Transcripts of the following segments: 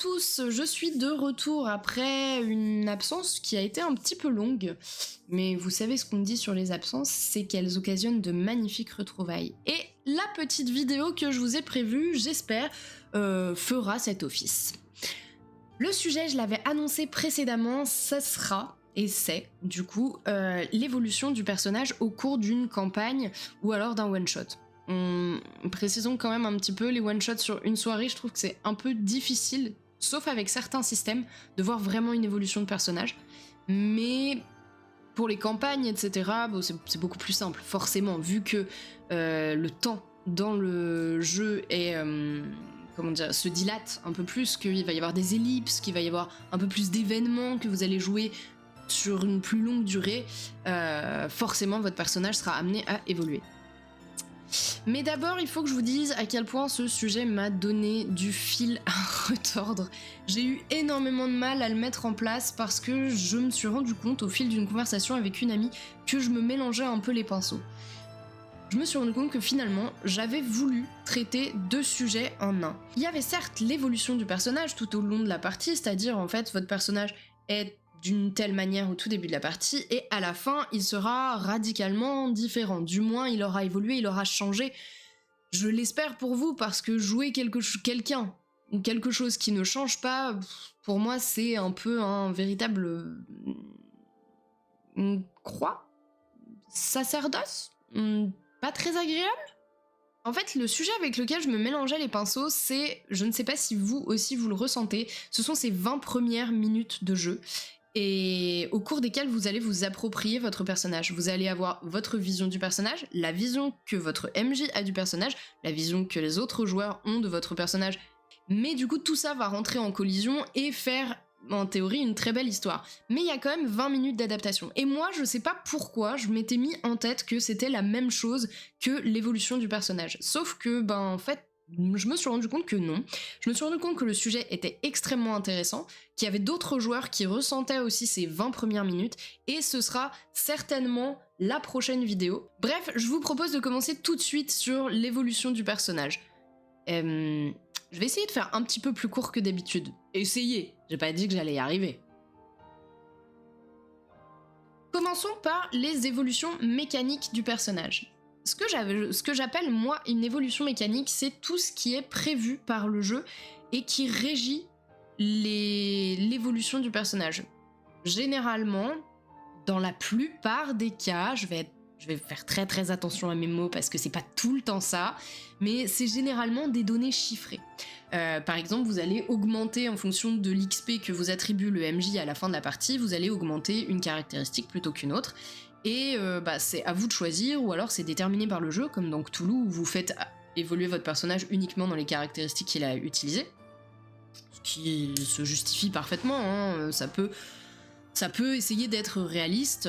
tous, je suis de retour après une absence qui a été un petit peu longue, mais vous savez ce qu'on dit sur les absences, c'est qu'elles occasionnent de magnifiques retrouvailles. Et la petite vidéo que je vous ai prévue, j'espère, fera cet office. Le sujet, je l'avais annoncé précédemment, ça sera, et c'est, du coup, l'évolution du personnage au cours d'une campagne ou alors d'un one-shot. Précisons quand même un petit peu, les one-shots sur une soirée, je trouve que c'est un peu difficile, sauf avec certains systèmes, de voir vraiment une évolution de personnage. Mais pour les campagnes, etc., bon, c'est beaucoup plus simple, forcément, vu que le temps dans le jeu est... se dilate un peu plus, qu'il va y avoir des ellipses, qu'il va y avoir un peu plus d'événements, que vous allez jouer sur une plus longue durée, forcément votre personnage sera amené à évoluer. Mais d'abord, il faut que je vous dise à quel point ce sujet m'a donné du fil à retordre. J'ai eu énormément de mal à le mettre en place parce que je me suis rendu compte au fil d'une conversation avec une amie que je me mélangeais un peu les pinceaux. Je me suis rendu compte que finalement, j'avais voulu traiter deux sujets en un. Il y avait certes l'évolution du personnage tout au long de la partie, c'est-à-dire en fait votre personnage est d'une telle manière au tout début de la partie, et à la fin, il sera radicalement différent. Du moins, il aura évolué, il aura changé. Je l'espère pour vous, parce que jouer quelqu'un ou quelque chose qui ne change pas, pour moi, c'est un peu un véritable... croix, sacerdoce, pas très agréable. En fait, le sujet avec lequel je me mélangeais les pinceaux, c'est, je ne sais pas si vous aussi vous le ressentez, ce sont ces 20 premières minutes de jeu, et au cours desquelles vous allez vous approprier votre personnage. Vous allez avoir votre vision du personnage, la vision que votre MJ a du personnage, la vision que les autres joueurs ont de votre personnage, mais du coup tout ça va rentrer en collision et faire en théorie une très belle histoire. Mais il y a quand même 20 minutes d'adaptation. Et moi, je sais pas pourquoi, je m'étais mis en tête que c'était la même chose que l'évolution du personnage. Sauf que, en fait, je me suis rendu compte que non. Je me suis rendu compte que le sujet était extrêmement intéressant, qu'il y avait d'autres joueurs qui ressentaient aussi ces 20 premières minutes, et ce sera certainement la prochaine vidéo. Bref, je vous propose de commencer tout de suite sur l'évolution du personnage. Je vais essayer de faire un petit peu plus court que d'habitude. Essayez, j'ai pas dit que j'allais y arriver. Commençons par les évolutions mécaniques du personnage. Ce que j'appelle moi une évolution mécanique, c'est tout ce qui est prévu par le jeu et qui régit l'évolution du personnage. Généralement, dans la plupart des cas, je vais faire très très attention à mes mots parce que c'est pas tout le temps ça, mais c'est généralement des données chiffrées. Par exemple, vous allez augmenter en fonction de l'XP que vous attribue le MJ à la fin de la partie, vous allez augmenter une caractéristique plutôt qu'une autre, et c'est à vous de choisir, ou alors c'est déterminé par le jeu, comme dans Cthulhu, où vous faites évoluer votre personnage uniquement dans les caractéristiques qu'il a utilisées, ce qui se justifie parfaitement, hein, ça peut essayer d'être réaliste,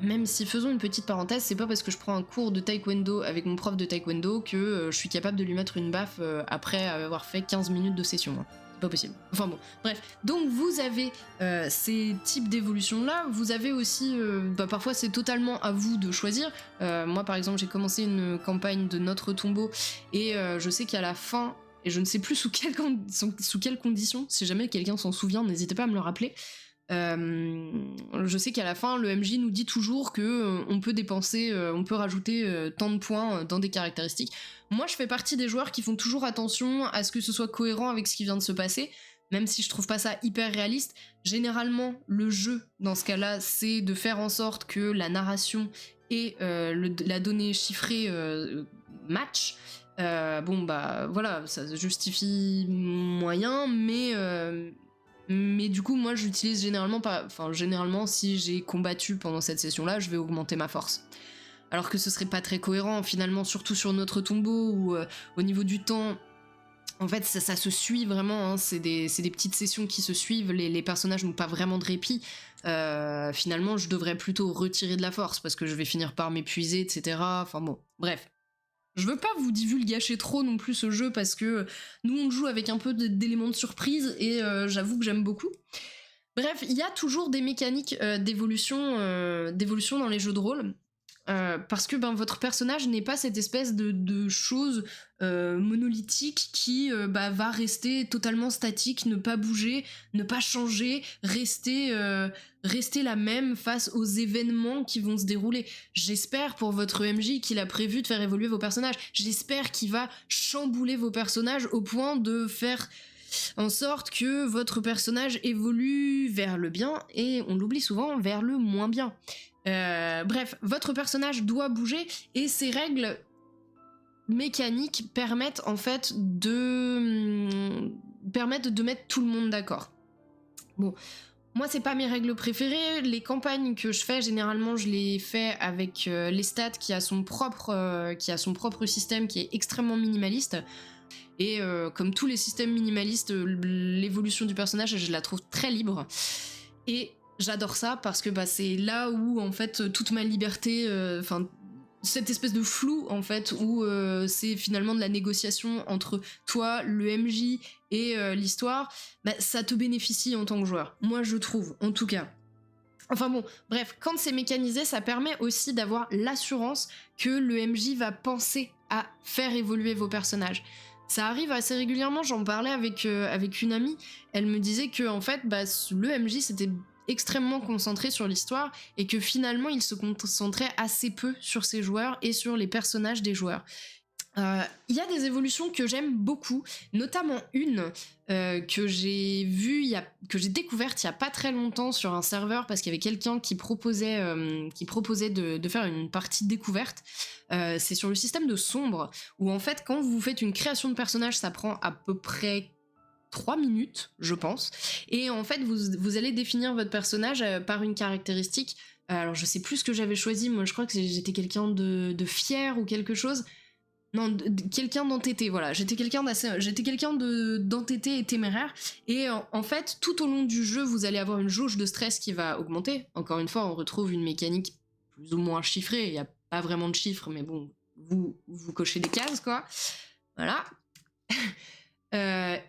même si, faisons une petite parenthèse, c'est pas parce que je prends un cours de taekwondo avec mon prof de taekwondo que je suis capable de lui mettre une baffe après avoir fait 15 minutes de session. Hein. C'est pas possible. Enfin bon, bref. Donc vous avez ces types d'évolutions-là, vous avez aussi... parfois c'est totalement à vous de choisir. Moi par exemple, j'ai commencé une campagne de Notre Tombeau, et je sais qu'à la fin, et je ne sais plus sous quelles conditions, si jamais quelqu'un s'en souvient, n'hésitez pas à me le rappeler, je sais qu'à la fin le MJ nous dit toujours que on peut dépenser, on peut rajouter tant de points dans des caractéristiques. Moi je fais partie des joueurs qui font toujours attention à ce que ce soit cohérent avec ce qui vient de se passer, même si je trouve pas ça hyper réaliste. Généralement le jeu dans ce cas là c'est de faire en sorte que la narration et la donnée chiffrée match. Voilà, ça justifie moyen, mais du coup, moi, j'utilise généralement, si j'ai combattu pendant cette session-là, je vais augmenter ma force. Alors que ce serait pas très cohérent, finalement, surtout sur Notre Tombeau, où au niveau du temps, en fait, ça se suit vraiment, hein, c'est des petites sessions qui se suivent, les personnages n'ont pas vraiment de répit. Finalement, je devrais plutôt retirer de la force, parce que je vais finir par m'épuiser, etc. Enfin bon, bref. Je veux pas vous divulgacher trop non plus ce jeu parce que nous on joue avec un peu d'éléments de surprise et j'avoue que j'aime beaucoup. Bref, il y a toujours des mécaniques d'évolution dans les jeux de rôle. parce que votre personnage n'est pas cette espèce de chose monolithique qui va rester totalement statique, ne pas bouger, ne pas changer, rester la même face aux événements qui vont se dérouler. J'espère pour votre MJ qu'il a prévu de faire évoluer vos personnages. J'espère qu'il va chambouler vos personnages au point de faire en sorte que votre personnage évolue vers le bien et, on l'oublie souvent, vers le moins bien. Bref, votre personnage doit bouger et ces règles mécaniques permettent en fait de mettre tout le monde d'accord. Bon, moi c'est pas mes règles préférées, les campagnes que je fais généralement je les fais avec Lestat qui a son propre système qui est extrêmement minimaliste. Et comme tous les systèmes minimalistes, l'évolution du personnage, je la trouve très libre. Et j'adore ça parce que c'est là où en fait toute ma liberté, cette espèce de flou en fait où c'est finalement de la négociation entre toi, le MJ et l'histoire, ça te bénéficie en tant que joueur. Moi je trouve, en tout cas. Enfin bon, bref, quand c'est mécanisé, ça permet aussi d'avoir l'assurance que le MJ va penser à faire évoluer vos personnages. Ça arrive assez régulièrement, j'en parlais avec une amie, elle me disait que en fait, le MJ s'était extrêmement concentré sur l'histoire et que finalement il se concentrait assez peu sur ses joueurs et sur les personnages des joueurs. Il y a des évolutions que j'aime beaucoup, notamment une que j'ai découverte il y a pas très longtemps sur un serveur parce qu'il y avait quelqu'un qui proposait de faire une partie découverte. C'est sur le système de sombre où en fait quand vous faites une création de personnage ça prend à peu près 3 minutes je pense et en fait vous allez définir votre personnage par une caractéristique. Alors je sais plus ce que j'avais choisi, moi je crois que j'étais quelqu'un de fier ou quelque chose. Non, quelqu'un d'entêté, voilà. J'étais quelqu'un d'entêté et téméraire. Et en fait, tout au long du jeu, vous allez avoir une jauge de stress qui va augmenter. Encore une fois, on retrouve une mécanique plus ou moins chiffrée. Il n'y a pas vraiment de chiffres, mais bon, vous cochez des cases, quoi. Voilà.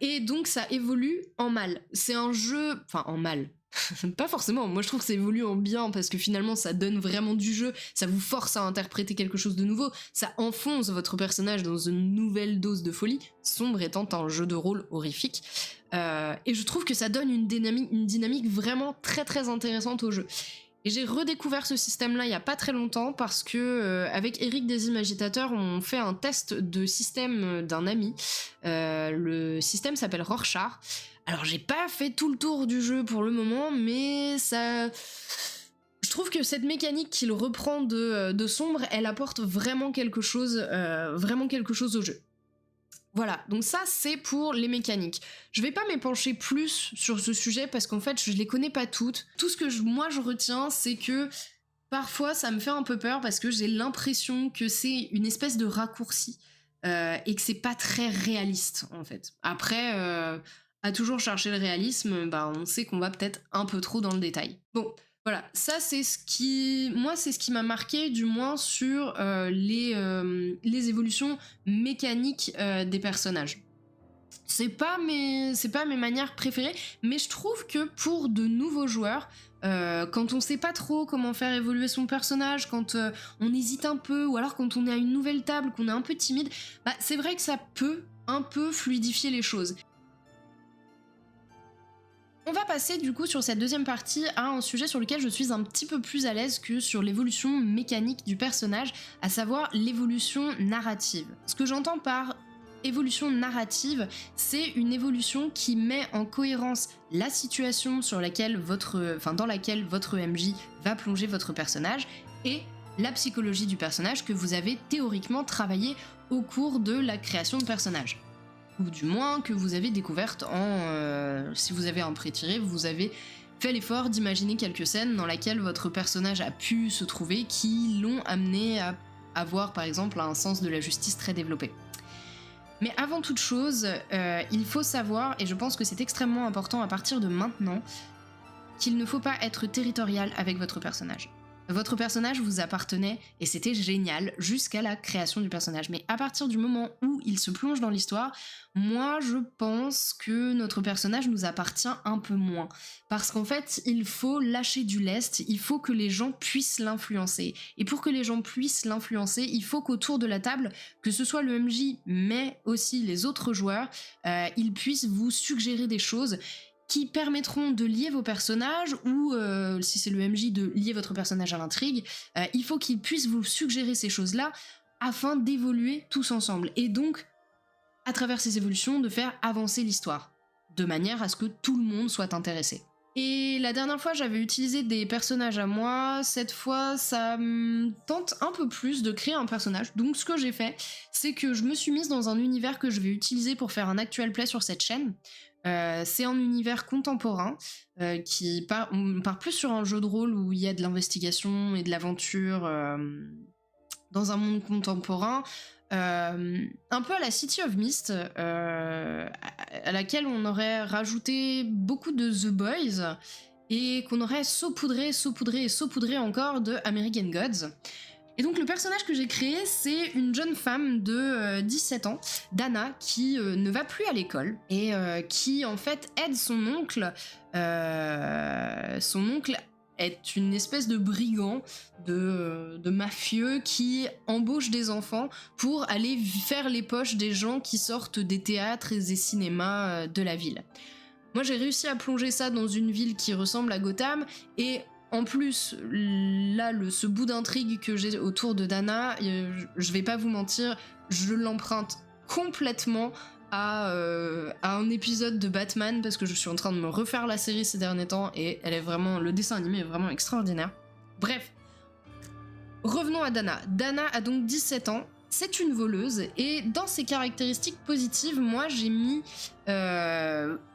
Et donc, ça évolue en mal. C'est un jeu... Enfin, en mal. Pas forcément, moi je trouve que ça évolue en bien parce que finalement ça donne vraiment du jeu, ça vous force à interpréter quelque chose de nouveau, ça enfonce votre personnage dans une nouvelle dose de folie, Sombre étant un jeu de rôle horrifique, et je trouve que ça donne une dynamique vraiment très très intéressante au jeu. Et j'ai redécouvert ce système-là il y a pas très longtemps parce que avec Eric des Imagitateurs, on fait un test de système d'un ami. Le système s'appelle Rorschach. Alors j'ai pas fait tout le tour du jeu pour le moment, mais ça... Je trouve que cette mécanique qu'il reprend de Sombre, elle apporte vraiment quelque chose au jeu. Voilà, donc ça c'est pour les mécaniques. Je vais pas m'épancher plus sur ce sujet parce qu'en fait je les connais pas toutes. Tout ce que moi je retiens c'est que parfois ça me fait un peu peur parce que j'ai l'impression que c'est une espèce de raccourci et que c'est pas très réaliste en fait. Après, à toujours chercher le réalisme, on sait qu'on va peut-être un peu trop dans le détail. Bon, voilà, ça c'est ce qui m'a marqué du moins sur les évolutions mécaniques des personnages. C'est pas mes manières préférées, mais je trouve que pour de nouveaux joueurs, quand on sait pas trop comment faire évoluer son personnage, quand on hésite un peu, ou alors quand on est à une nouvelle table, qu'on est un peu timide, c'est vrai que ça peut un peu fluidifier les choses. On va passer du coup sur cette deuxième partie à un sujet sur lequel je suis un petit peu plus à l'aise que sur l'évolution mécanique du personnage, à savoir l'évolution narrative. Ce que j'entends par évolution narrative, c'est une évolution qui met en cohérence la situation dans laquelle votre MJ va plonger votre personnage et la psychologie du personnage que vous avez théoriquement travaillé au cours de la création de personnage. Ou du moins que vous avez découverte si vous avez un pré-tiré, vous avez fait l'effort d'imaginer quelques scènes dans lesquelles votre personnage a pu se trouver qui l'ont amené à avoir par exemple un sens de la justice très développé. Mais avant toute chose, il faut savoir, et je pense que c'est extrêmement important à partir de maintenant, qu'il ne faut pas être territorial avec votre personnage. votre personnage vous appartenait et c'était génial jusqu'à la création du personnage. Mais à partir du moment où il se plonge dans l'histoire, moi je pense que notre personnage nous appartient un peu moins. Parce qu'en fait, il faut lâcher du lest, il faut que les gens puissent l'influencer. Et pour que les gens puissent l'influencer, il faut qu'autour de la table, que ce soit le MJ, mais aussi les autres joueurs, ils puissent vous suggérer des choses qui permettront de lier vos personnages ou, si c'est le MJ, de lier votre personnage à l'intrigue. Il faut qu'ils puissent vous suggérer ces choses-là afin d'évoluer tous ensemble. Et donc, à travers ces évolutions, de faire avancer l'histoire, de manière à ce que tout le monde soit intéressé. Et la dernière fois, j'avais utilisé des personnages à moi. Cette fois, ça me tente un peu plus de créer un personnage. Donc, ce que j'ai fait, c'est que je me suis mise dans un univers que je vais utiliser pour faire un actual play sur cette chaîne. C'est un univers contemporain on part plus sur un jeu de rôle où il y a de l'investigation et de l'aventure dans un monde contemporain, un peu à la City of Mist, à laquelle on aurait rajouté beaucoup de The Boys et qu'on aurait saupoudré encore de American Gods. Et donc le personnage que j'ai créé, c'est une jeune femme de 17 ans, Dana, qui ne va plus à l'école et qui en fait aide son oncle. Son oncle est une espèce de brigand, de mafieux qui embauche des enfants pour aller faire les poches des gens qui sortent des théâtres et des cinémas de la ville. Moi j'ai réussi à plonger ça dans une ville qui ressemble à Gotham et en plus, là, ce bout d'intrigue que j'ai autour de Dana, je vais pas vous mentir, je l'emprunte complètement à un épisode de Batman parce que je suis en train de me refaire la série ces derniers temps et le dessin animé est vraiment extraordinaire. Bref, revenons à Dana. Dana a donc 17 ans, c'est une voleuse et dans ses caractéristiques positives, moi j'ai mis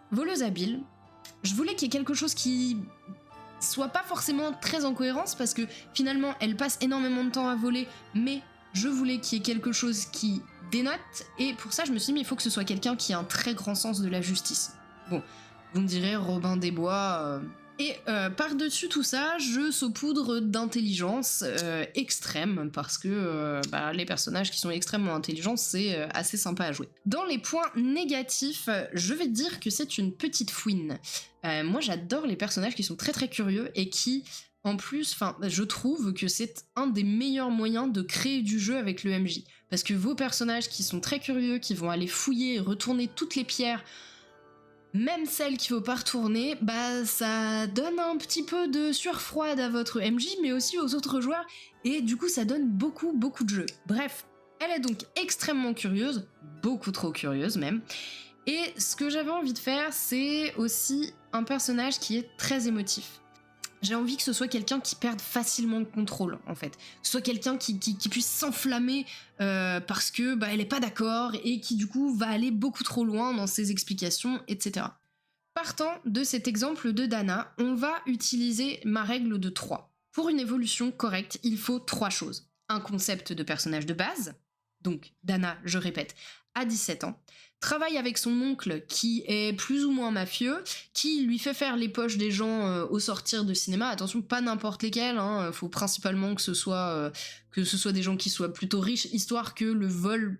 voleuse habile. Je voulais qu'il y ait quelque chose qui soit pas forcément très en cohérence parce que finalement elle passe énormément de temps à voler, mais je voulais qu'il y ait quelque chose qui dénote et pour ça je me suis dit il faut que ce soit quelqu'un qui a un très grand sens de la justice. Bon, vous me direz Robin des Bois. Et par-dessus tout ça, je saupoudre d'intelligence extrême parce que les personnages qui sont extrêmement intelligents, c'est assez sympa à jouer. Dans les points négatifs, je vais dire que c'est une petite fouine. Moi, j'adore les personnages qui sont très très curieux et qui, en plus, je trouve que c'est un des meilleurs moyens de créer du jeu avec le MJ. Parce que vos personnages qui sont très curieux, qui vont aller fouiller et retourner toutes les pierres, même celles qu'il faut pas retourner, ça donne un petit peu de sueur froide à votre MJ, mais aussi aux autres joueurs, et du coup ça donne beaucoup de jeux. Bref, elle est donc extrêmement curieuse, beaucoup trop curieuse même, et ce que j'avais envie de faire, c'est aussi un personnage qui est très émotif. J'ai envie que ce soit quelqu'un qui perde facilement le contrôle, en fait. Que ce soit quelqu'un qui puisse s'enflammer parce que elle est pas d'accord et qui du coup va aller beaucoup trop loin dans ses explications, etc. Partant de cet exemple de Dana, on va utiliser ma règle de 3. Pour une évolution correcte, il faut 3 choses. Un concept de personnage de base, donc Dana, je répète, a 17 ans, travaille avec son oncle qui est plus ou moins mafieux, qui lui fait faire les poches des gens au sortir de cinéma. Attention, pas n'importe lesquels, faut principalement que ce soit des gens qui soient plutôt riches, histoire que le vol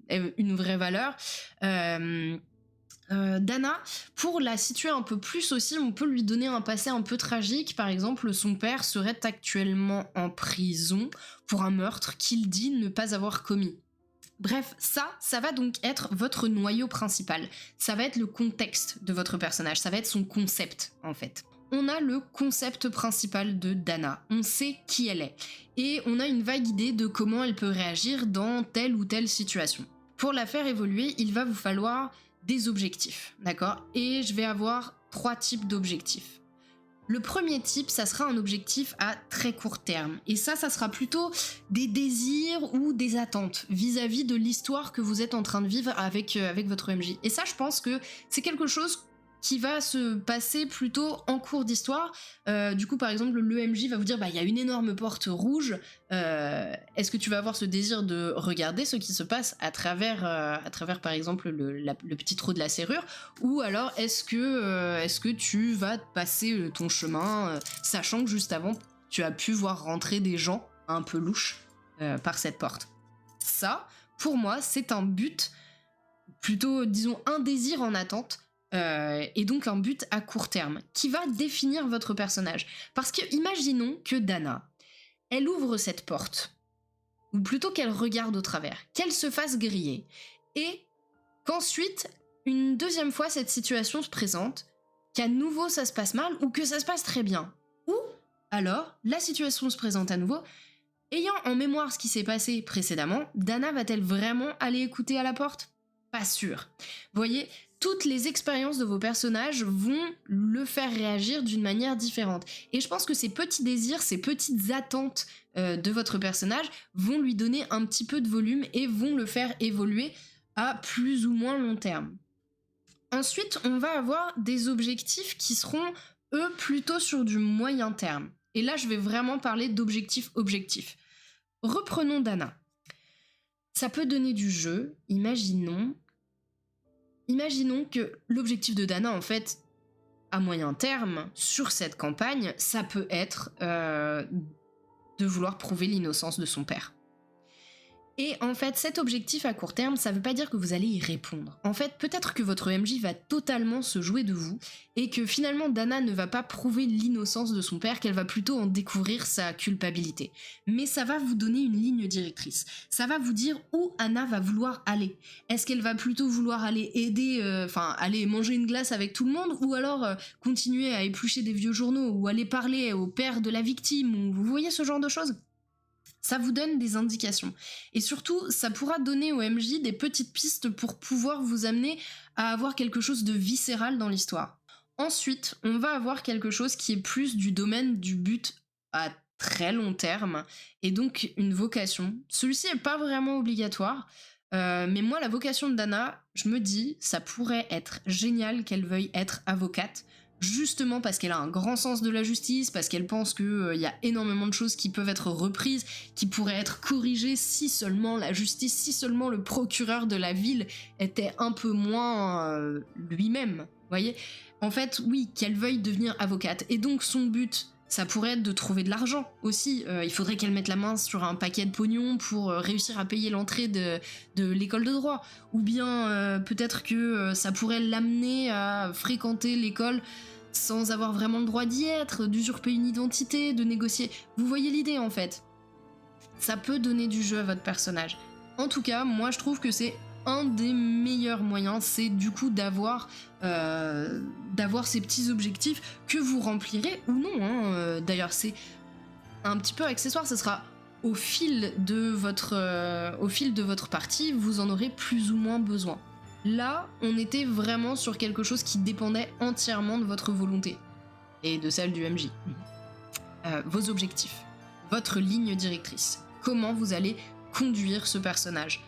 ait une vraie valeur. Dana, pour la situer un peu plus aussi, on peut lui donner un passé un peu tragique. Par exemple, son père serait actuellement en prison pour un meurtre qu'il dit ne pas avoir commis. Bref, ça va donc être votre noyau principal. Ça va être le contexte de votre personnage, ça va être son concept en fait. On a le concept principal de Dana, on sait qui elle est, et on a une vague idée de comment elle peut réagir dans telle ou telle situation. Pour la faire évoluer, il va vous falloir des objectifs, d'accord ? Et je vais avoir 3 types d'objectifs. Le premier type, ça sera un objectif à très court terme. Et ça sera plutôt des désirs ou des attentes vis-à-vis de l'histoire que vous êtes en train de vivre avec votre MJ. Et ça, je pense que c'est quelque chose qui va se passer plutôt en cours d'histoire. Du coup, par exemple, le MJ va vous dire, il y a une énorme porte rouge. Est-ce que tu vas avoir ce désir de regarder ce qui se passe à travers par exemple, le petit trou de la serrure, ou alors est-ce que tu vas passer ton chemin, sachant que juste avant, tu as pu voir rentrer des gens un peu louches par cette porte. Ça, pour moi, c'est un but, plutôt, disons, un désir en attente, et donc un but à court terme, qui va définir votre personnage. Parce que imaginons que Dana, elle ouvre cette porte, ou plutôt qu'elle regarde au travers, qu'elle se fasse griller, et qu'ensuite, une deuxième fois, cette situation se présente, qu'à nouveau ça se passe mal, ou que ça se passe très bien. Ou alors, la situation se présente à nouveau, ayant en mémoire ce qui s'est passé précédemment, Dana va-t-elle vraiment aller écouter à la porte ? Pas sûr. Voyez, toutes les expériences de vos personnages vont le faire réagir d'une manière différente. Et je pense que ces petits désirs, ces petites attentes de votre personnage vont lui donner un petit peu de volume et vont le faire évoluer à plus ou moins long terme. Ensuite, on va avoir des objectifs qui seront, eux, plutôt sur du moyen terme. Et là, je vais vraiment parler d'objectifs objectifs. Reprenons Dana. Ça peut donner du jeu, imaginons que l'objectif de Dana, en fait, à moyen terme, sur cette campagne, ça peut être de vouloir prouver l'innocence de son père. Et en fait, cet objectif à court terme, ça veut pas dire que vous allez y répondre. En fait, peut-être que votre MJ va totalement se jouer de vous, et que finalement Dana ne va pas prouver l'innocence de son père, qu'elle va plutôt en découvrir sa culpabilité. Mais ça va vous donner une ligne directrice. Ça va vous dire où Anna va vouloir aller. Est-ce qu'elle va plutôt vouloir aller aider, aller manger une glace avec tout le monde, ou alors continuer à éplucher des vieux journaux, ou aller parler au père de la victime, ou vous voyez ce genre de choses ? Ça vous donne des indications. Et surtout, ça pourra donner au MJ des petites pistes pour pouvoir vous amener à avoir quelque chose de viscéral dans l'histoire. Ensuite, on va avoir quelque chose qui est plus du domaine du but à très long terme, et donc une vocation. Celui-ci n'est pas vraiment obligatoire, mais moi, la vocation de Dana, je me dis, ça pourrait être génial qu'elle veuille être avocate, justement parce qu'elle a un grand sens de la justice, parce qu'elle pense qu'il y a énormément de choses qui peuvent être reprises, qui pourraient être corrigées si seulement la justice, si seulement le procureur de la ville était un peu moins lui-même, voyez ? En fait, oui, qu'elle veuille devenir avocate. Et donc son but, ça pourrait être de trouver de l'argent aussi. Il faudrait qu'elle mette la main sur un paquet de pognon pour réussir à payer l'entrée de l'école de droit. Ou bien peut-être que ça pourrait l'amener à fréquenter l'école sans avoir vraiment le droit d'y être, d'usurper une identité, de négocier. Vous voyez l'idée en fait. Ça peut donner du jeu à votre personnage. En tout cas, moi je trouve que c'est un des meilleurs moyens, c'est du coup d'avoir ces petits objectifs que vous remplirez ou non. D'ailleurs, c'est un petit peu accessoire, ce sera au fil de votre partie, vous en aurez plus ou moins besoin. Là, on était vraiment sur quelque chose qui dépendait entièrement de votre volonté et de celle du MJ. Vos objectifs, votre ligne directrice, comment vous allez conduire ce personnage.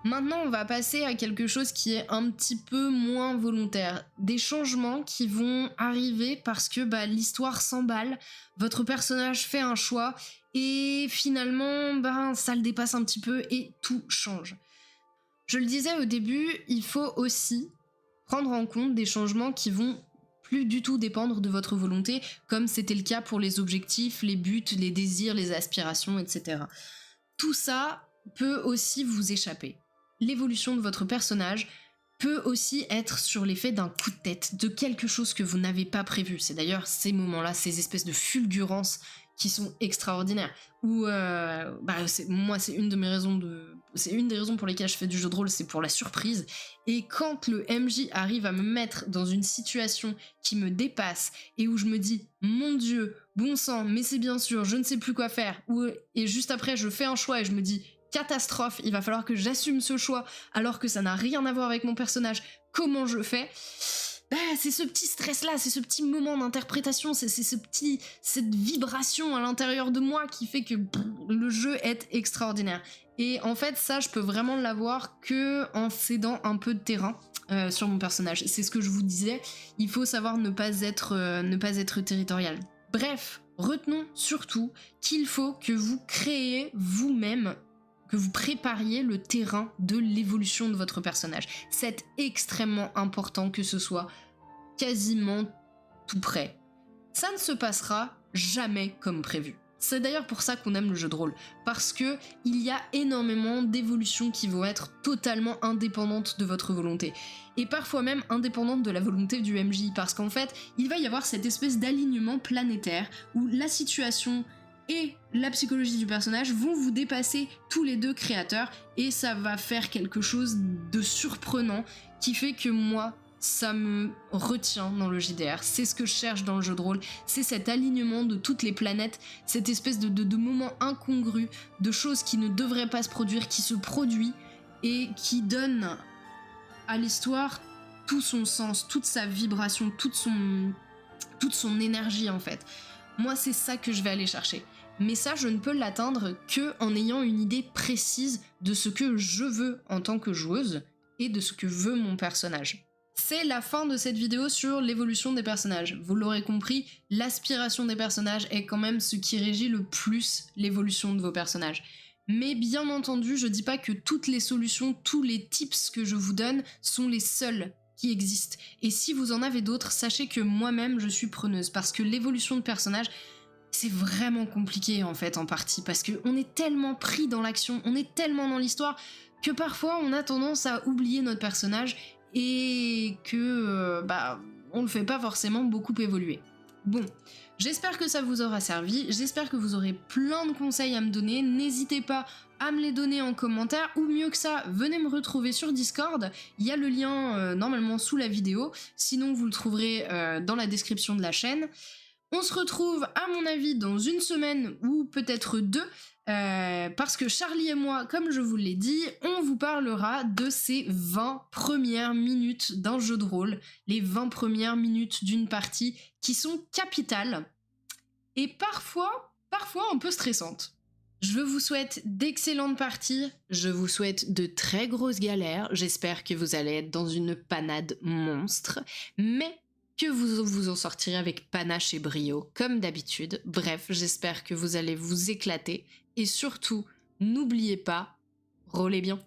Maintenant, on va passer à quelque chose qui est un petit peu moins volontaire. Des changements qui vont arriver parce que l'histoire s'emballe, votre personnage fait un choix et finalement, ça le dépasse un petit peu et tout change. Je le disais au début, il faut aussi prendre en compte des changements qui vont plus du tout dépendre de votre volonté, comme c'était le cas pour les objectifs, les buts, les désirs, les aspirations, etc. Tout ça peut aussi vous échapper. L'évolution de votre personnage peut aussi être sur l'effet d'un coup de tête, de quelque chose que vous n'avez pas prévu. C'est d'ailleurs ces moments-là, ces espèces de fulgurances qui sont extraordinaires. Ou c'est une des raisons pour lesquelles je fais du jeu de rôle, c'est pour la surprise. Et quand le MJ arrive à me mettre dans une situation qui me dépasse et où je me dis mon Dieu, bon sang, mais c'est bien sûr, je ne sais plus quoi faire. Et juste après, je fais un choix et je me dis catastrophe, il va falloir que j'assume ce choix alors que ça n'a rien à voir avec mon personnage. Comment je fais ? C'est ce petit stress-là, c'est ce petit moment d'interprétation, c'est cette vibration à l'intérieur de moi qui fait que le jeu est extraordinaire. Et en fait, ça, je peux vraiment l'avoir que en cédant un peu de terrain sur mon personnage. C'est ce que je vous disais, il faut savoir ne pas être territorial. Bref, retenons surtout qu'il faut que vous créez vous-même, que vous prépariez le terrain de l'évolution de votre personnage. C'est extrêmement important que ce soit quasiment tout prêt. Ça ne se passera jamais comme prévu. C'est d'ailleurs pour ça qu'on aime le jeu de rôle, parce que il y a énormément d'évolutions qui vont être totalement indépendantes de votre volonté, et parfois même indépendantes de la volonté du MJ, parce qu'en fait, il va y avoir cette espèce d'alignement planétaire où la situation et la psychologie du personnage vont vous dépasser tous les deux créateurs, et ça va faire quelque chose de surprenant qui fait que moi, ça me retient dans le JDR. C'est ce que je cherche dans le jeu de rôle, c'est cet alignement de toutes les planètes, cette espèce de moment incongru, de choses qui ne devraient pas se produire, qui se produit et qui donne à l'histoire tout son sens, toute sa vibration, toute son énergie en fait. Moi, c'est ça que je vais aller chercher. Mais ça, je ne peux l'atteindre que en ayant une idée précise de ce que je veux en tant que joueuse et de ce que veut mon personnage. C'est la fin de cette vidéo sur l'évolution des personnages. Vous l'aurez compris, l'aspiration des personnages est quand même ce qui régit le plus l'évolution de vos personnages. Mais bien entendu, je dis pas que toutes les solutions, tous les tips que je vous donne sont les seuls qui existent. Et si vous en avez d'autres, sachez que moi-même je suis preneuse, parce que l'évolution de personnages, c'est vraiment compliqué en fait en partie, parce qu'on est tellement pris dans l'action, on est tellement dans l'histoire, que parfois on a tendance à oublier notre personnage et que on le fait pas forcément beaucoup évoluer. Bon, j'espère que ça vous aura servi, j'espère que vous aurez plein de conseils à me donner, n'hésitez pas à me les donner en commentaire, ou mieux que ça, venez me retrouver sur Discord, il y a le lien normalement sous la vidéo, sinon vous le trouverez dans la description de la chaîne. On se retrouve à mon avis dans une semaine ou peut-être deux, parce que Charlie et moi, comme je vous l'ai dit, on vous parlera de ces 20 premières minutes d'un jeu de rôle, les 20 premières minutes d'une partie qui sont capitales et parfois un peu stressantes. Je vous souhaite d'excellentes parties, je vous souhaite de très grosses galères, j'espère que vous allez être dans une panade monstre, mais que vous vous en sortirez avec panache et brio, comme d'habitude. Bref, j'espère que vous allez vous éclater, et surtout, n'oubliez pas, roulez bien.